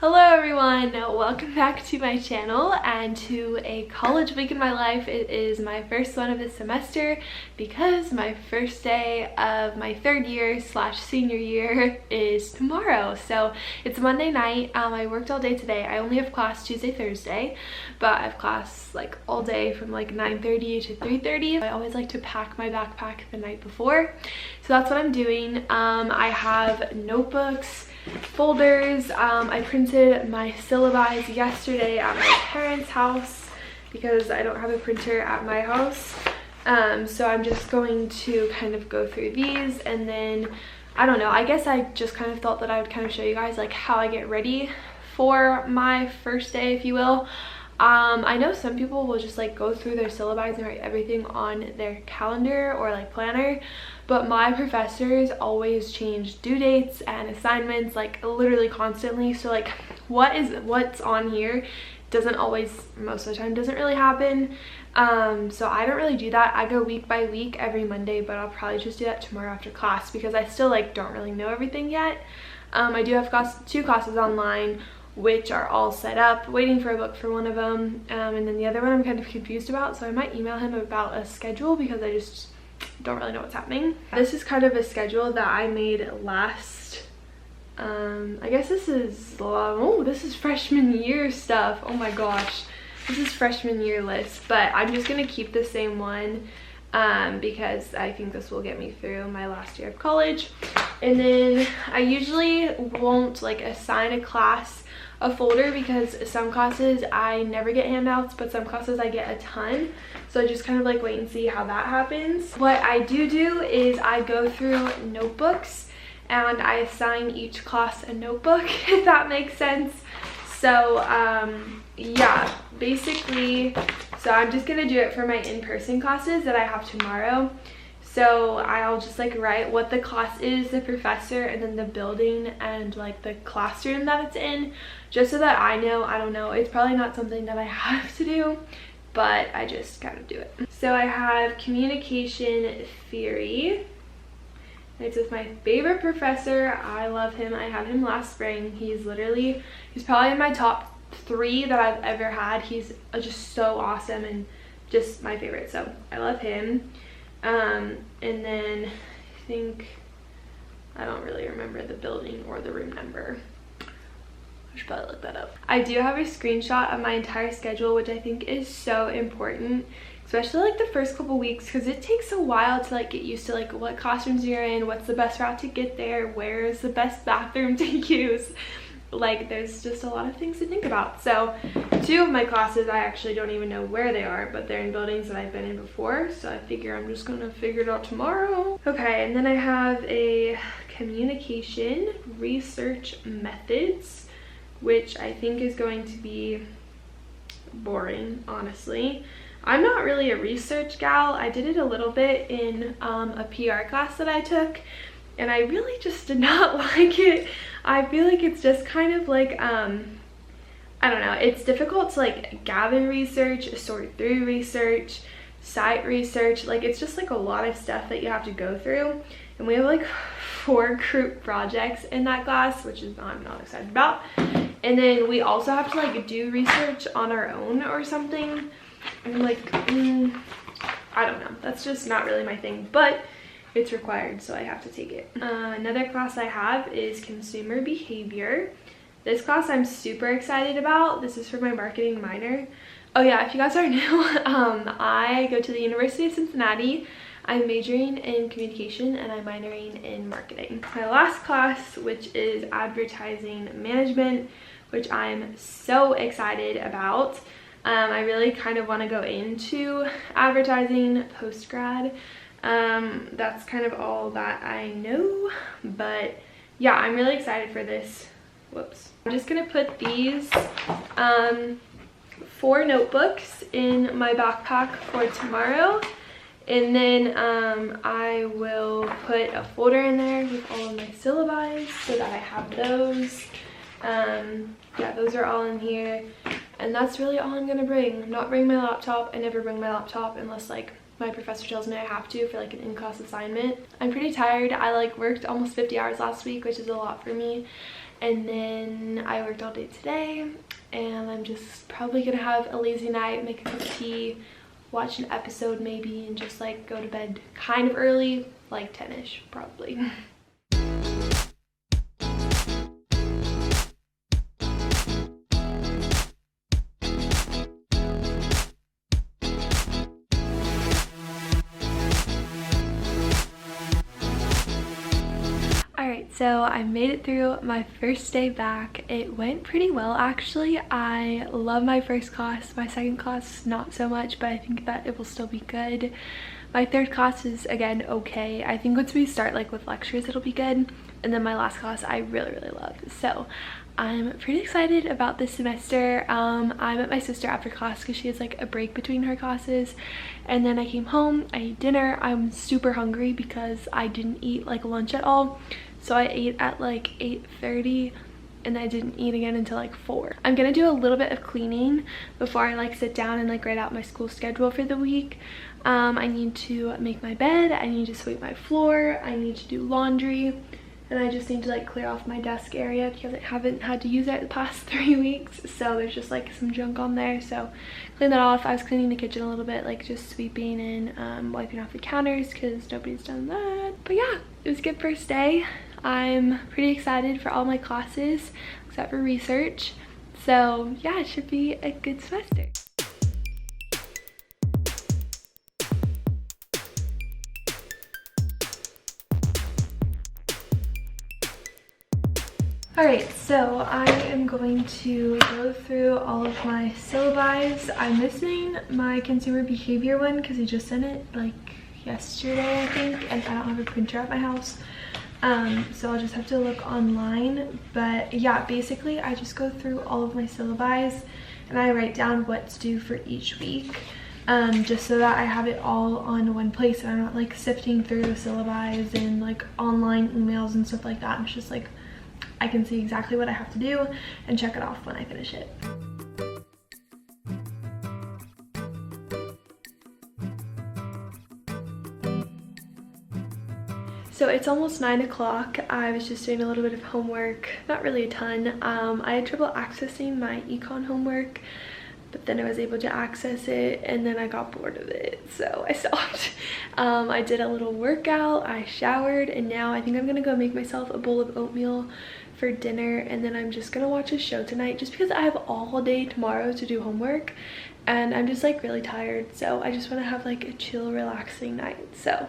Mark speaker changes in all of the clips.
Speaker 1: Hello everyone, welcome back to my channel and to a college week in my life. It is my first one of the semester because my first day of my third year / senior year is tomorrow. So it's Monday night. I worked all day today. I only have class Tuesday, Thursday, but I have class like all day from like 9:30 to 3:30. I always like to pack my backpack the night before. So that's what I'm doing. I have notebooks, folders. I printed my syllabi yesterday at my parents' house because I don't have a printer at my house. So I'm just going to kind of go through these, and then I don't know, I guess I just kind of thought that I would kind of show you guys like how I get ready for my first day, if you will. I know some people will just like go through their syllabi and write everything on their calendar or like planner, but my professors always change due dates and assignments like literally constantly. So like what's on here doesn't always, most of the time, doesn't really happen. So I don't really do that. I go week by week every Monday, but I'll probably just do that tomorrow after class because I still like don't really know everything yet. I do have two classes online, which are all set up, waiting for a book for one of them, and then the other one I'm kind of confused about, so I might email him about a schedule because I just don't really know what's happening. This is kind of a schedule that I made last, I guess this is, oh, this is freshman year stuff. Oh my gosh, this is freshman year list, but I'm just gonna keep the same one because I think this will get me through my last year of college. And then I usually won't like assign a class a folder because some classes I never get handouts, but some classes I get a ton. So I just kind of like wait and see how that happens. What I do is I go through notebooks and I assign each class a notebook, if that makes sense. So yeah, basically, so I'm just gonna do it for my in-person classes that I have tomorrow. So I'll just like write what the class is, the professor, and then the building and like the classroom that it's in, just so that I know. I don't know, it's probably not something that I have to do, but I just gotta do it. So I have communication theory. It's with my favorite professor. I love him. I had him last spring. He's probably in my top 3 that I've ever had. He's just so awesome and just my favorite, so I love him. And then I don't really remember the building or the room number. I should probably look that up. I do have a screenshot of my entire schedule, which I think is so important, especially like the first couple weeks, because it takes a while to like get used to like what classrooms you're in, what's the best route to get there, where is the best bathroom to use. Like there's just a lot of things to think about. So 2 of my classes I actually don't even know where they are, but they're in buildings that I've been in before, so I figure I'm just gonna figure it out tomorrow. Okay, and then I have a communication research methods, which I think is going to be boring, honestly. I'm not really a research gal. I did it a little bit in a PR class that I took, and I really just did not like it. I feel like it's just kind of like, I don't know, it's difficult to like gather research, sort through research, cite research. Like it's just like a lot of stuff that you have to go through. And we have like 4 group projects in that class, which is I'm not excited about. And then we also have to like do research on our own or something. I'm like, I don't know, that's just not really my thing, but it's required, so I have to take it. Another class I have is consumer behavior. This class I'm super excited about. This is for my marketing minor. Oh yeah, if you guys are new, I go to the University of Cincinnati. I'm majoring in communication and I'm minoring in marketing. My last class, which is advertising management, which I'm so excited about. I really kind of want to go into advertising post-grad. That's kind of all that I know, but yeah, I'm really excited for this. Whoops. I'm just gonna put these 4 notebooks in my backpack for tomorrow, and then I will put a folder in there with all of my syllabi so that I have those. Yeah, those are all in here, and that's really all I'm gonna bring. Not bring my laptop. I never bring my laptop unless like my professor tells me I have to for like an in-class assignment. I'm pretty tired. I like worked almost 50 hours last week, which is a lot for me. And then I worked all day today, and I'm just probably gonna have a lazy night, make a cup of tea, watch an episode maybe, and just like go to bed kind of early, like 10ish probably. Alright, so I made it through my first day back. It went pretty well actually. I love my first class. My second class not so much, but I think that it will still be good. My third class is again okay. I think once we start like with lectures it'll be good. And then my last class I really love. So I'm pretty excited about this semester. I'm at my sister after class because she has like a break between her classes, and then I came home, I ate dinner. I'm super hungry because I didn't eat like lunch at all, so I ate at like 8:30 and I didn't eat again until like 4. I'm gonna do a little bit of cleaning before I like sit down and like write out my school schedule for the week. I need to make my bed, I need to sweep my floor, I need to do laundry, and I just need to like clear off my desk area because I haven't had to use it the past 3 weeks, so there's just like some junk on there. So clean that off. I was cleaning the kitchen a little bit, like just sweeping and wiping off the counters because nobody's done that. But yeah, it was a good first day. I'm pretty excited for all my classes except for research, so yeah, it should be a good semester. Alright, so I am going to go through all of my syllabi. I'm missing my consumer behavior one because he just sent it like yesterday I think, and I don't have a printer at my house. So I'll just have to look online. But yeah, basically I just go through all of my syllabi and I write down what's due for each week, just so that I have it all on one place and I'm not like sifting through syllabi and like online emails and stuff like that. It's just like I can see exactly what I have to do and check it off when I finish it. So it's almost 9 o'clock. I was just doing a little bit of homework, not really a ton. I had trouble accessing my econ homework, but then I was able to access it and then I got bored of it, so I stopped. I did a little workout, I showered, and now I think I'm gonna go make myself a bowl of oatmeal for dinner, and then I'm just gonna watch a show tonight just because I have all day tomorrow to do homework and I'm just like really tired, so I just want to have like a chill, relaxing night. So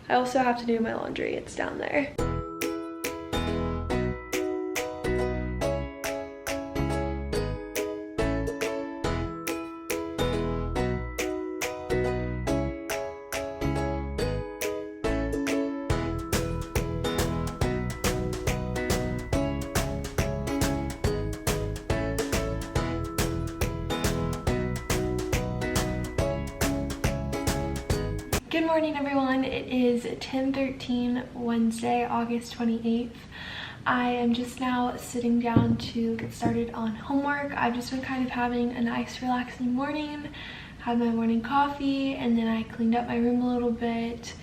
Speaker 1: I also have to do my laundry, it's down there. Good morning everyone, it is 10:13 Wednesday, August 28th. I am just now sitting down to get started on homework. I've just been kind of having a nice relaxing morning, had my morning coffee, and then I cleaned up my room a little bit.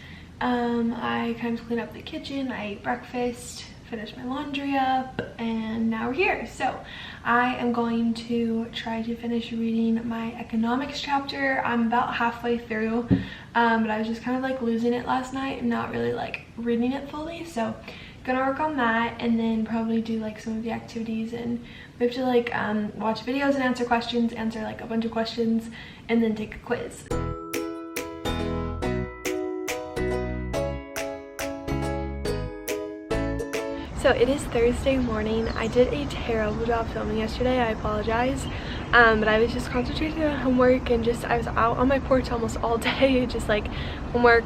Speaker 1: I kind of cleaned up the kitchen, I ate breakfast, finished my laundry up, and now we're here. So I am going to try to finish reading my economics chapter. I'm about halfway through, but I was just kind of like losing it last night and not really like reading it fully, so gonna work on that and then probably do like some of the activities, and we have to like watch videos and answer questions, answer like a bunch of questions, and then take a quiz. So it is Thursday morning. I did a terrible job filming yesterday, I apologize, but I was just concentrating on homework and just I was out on my porch almost all day, just like homework,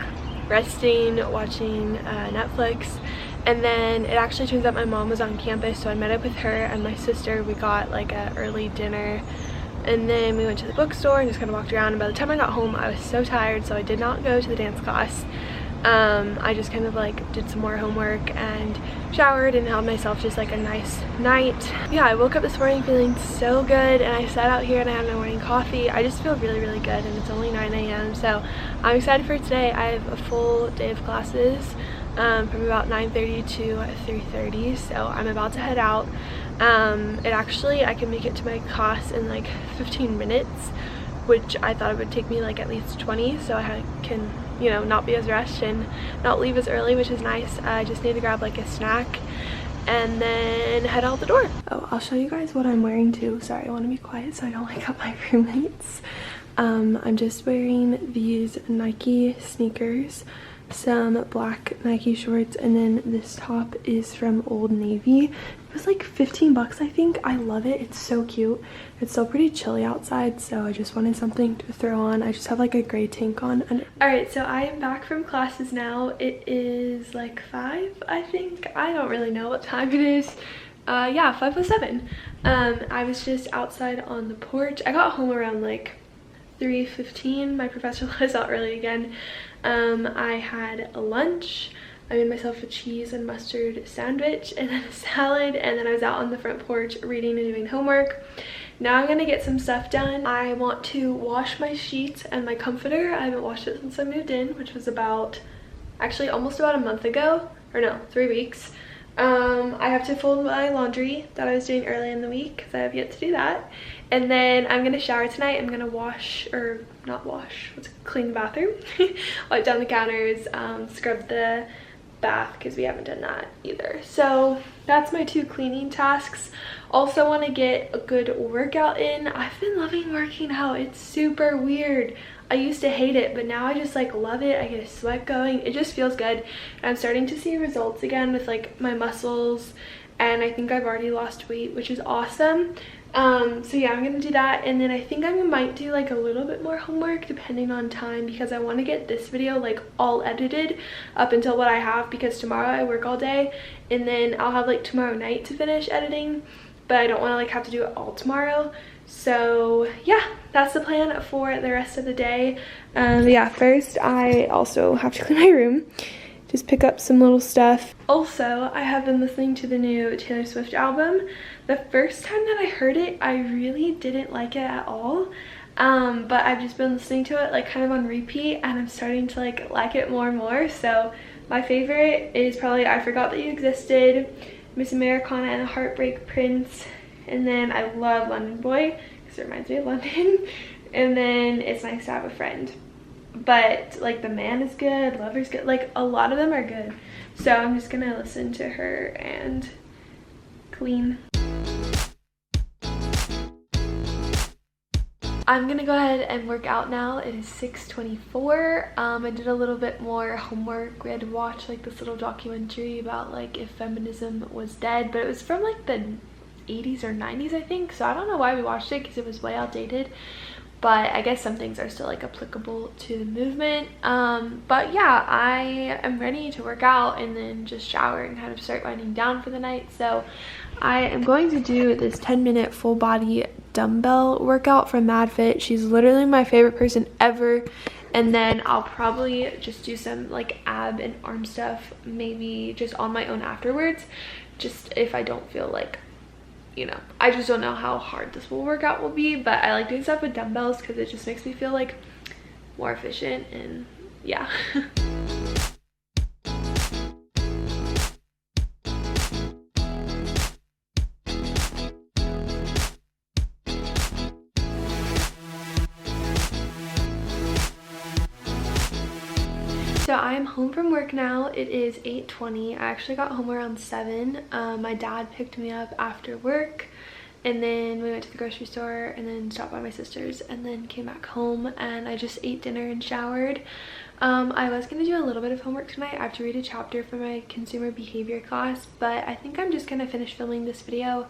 Speaker 1: resting, watching Netflix. And then it actually turns out my mom was on campus, so I met up with her and my sister. We got like an early dinner and then we went to the bookstore and just kind of walked around, and by the time I got home I was so tired, so I did not go to the dance class. I just kind of like did some more homework and showered and had myself just like a nice night. Yeah, I woke up this morning feeling so good, and I sat out here and I had my morning coffee. I just feel really good, and it's only 9 a.m. so I'm excited for today. I have a full day of classes from about 9:30 to 3:30, so I'm about to head out. I can make it to my class in like 15 minutes, which I thought it would take me like at least 20, so I can, you know, not be as rushed and not leave as early, which is nice. I just need to grab like a snack and then head out the door. Oh, I'll show you guys what I'm wearing too. Sorry, I want to be quiet so I don't wake up my roommates. I'm just wearing these Nike sneakers, some black Nike shorts, and then this top is from Old Navy. It was like 15 bucks, I think. I love it. It's so cute. It's still pretty chilly outside, so I just wanted something to throw on. I just have like a gray tank on. Alright, so I am back from classes now. It is like 5, I think. I don't really know what time it is. Yeah, 5:07. I was just outside on the porch. I got home around like 3:15. My professor let us out early again. I had a lunch. I made myself a cheese and mustard sandwich and then a salad, and then I was out on the front porch reading and doing homework. Now I'm gonna get some stuff done. I want to wash my sheets and my comforter. I haven't washed it since I moved in, which was actually almost about a month ago, or no, 3 weeks. I have to fold my laundry that I was doing early in the week because I have yet to do that. And then I'm gonna shower tonight. I'm gonna clean the bathroom, wipe down the counters, scrub the bath because we haven't done that either. So that's my 2 cleaning tasks. Also want to get a good workout in. I've been loving working out. It's super weird. I used to hate it, but now I just like love it. I get a sweat going. It just feels good. I'm starting to see results again with like my muscles, and I think I've already lost weight, which is awesome. So yeah, I'm gonna do that, and then I think I might do like a little bit more homework depending on time, because I want to get this video like all edited up until what I have, because tomorrow I work all day, and then I'll have like tomorrow night to finish editing, but I don't want to like have to do it all tomorrow. So yeah, that's the plan for the rest of the day. Yeah, first I also have to clean my room, just pick up some little stuff. Also, I have been listening to the new Taylor Swift album. The first time that I heard it, I really didn't like it at all. But I've just been listening to it like kind of on repeat, and I'm starting to like it more and more. So my favorite is probably I Forgot That You Existed, Miss Americana and the Heartbreak Prince, and then I love London Boy because it reminds me of London, and then It's Nice to Have a Friend. But like The Man is good, Lover's good, like a lot of them are good. So I'm just gonna listen to her and clean. I'm gonna go ahead and work out now. It is 6:24. I did a little bit more homework. We had to watch like this little documentary about like if feminism was dead, but it was from like the 80s or 90s, I think. So I don't know why we watched it, because it was way outdated. But I guess some things are still like applicable to the movement. But yeah, I am ready to work out and then just shower and kind of start winding down for the night. So I am going to do this 10-minute full body dumbbell workout from MadFit. She's literally my favorite person ever. And then I'll probably just do some like ab and arm stuff, maybe just on my own afterwards, just if I don't feel like, you know, I just don't know how hard this full workout will be. But I like doing stuff with dumbbells because it just makes me feel like more efficient, and yeah. So I'm home from work now. It is 8:20. I actually got home around 7. My dad picked me up after work, and then we went to the grocery store and then stopped by my sister's and then came back home, and I just ate dinner and showered. I was going to do a little bit of homework tonight. I have to read a chapter for my consumer behavior class, but I think I'm just going to finish filming this video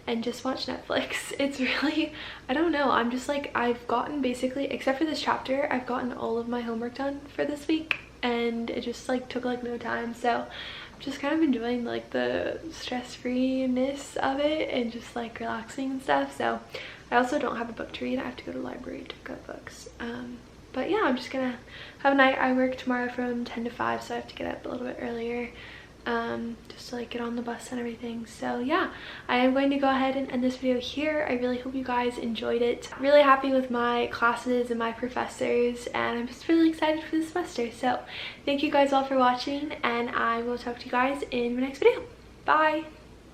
Speaker 1: and just watch Netflix. It's really, I don't know, I'm just like, I've gotten basically, except for this chapter, I've gotten all of my homework done for this week, and it just like took like no time. So I'm just kind of enjoying like the stress-freeness of it and just like relaxing and stuff. So I also don't have a book to read. I have to go to the library to pick up books. But yeah, I'm just gonna have a night. I work tomorrow from 10 to 5, so I have to get up a little bit earlier just to like get on the bus and everything. So yeah, I am going to go ahead and end this video here. I really hope you guys enjoyed it. I'm really happy with my classes and my professors, and I'm just really excited for the semester. So thank you guys all for watching, and I will talk to you guys in my next video. Bye!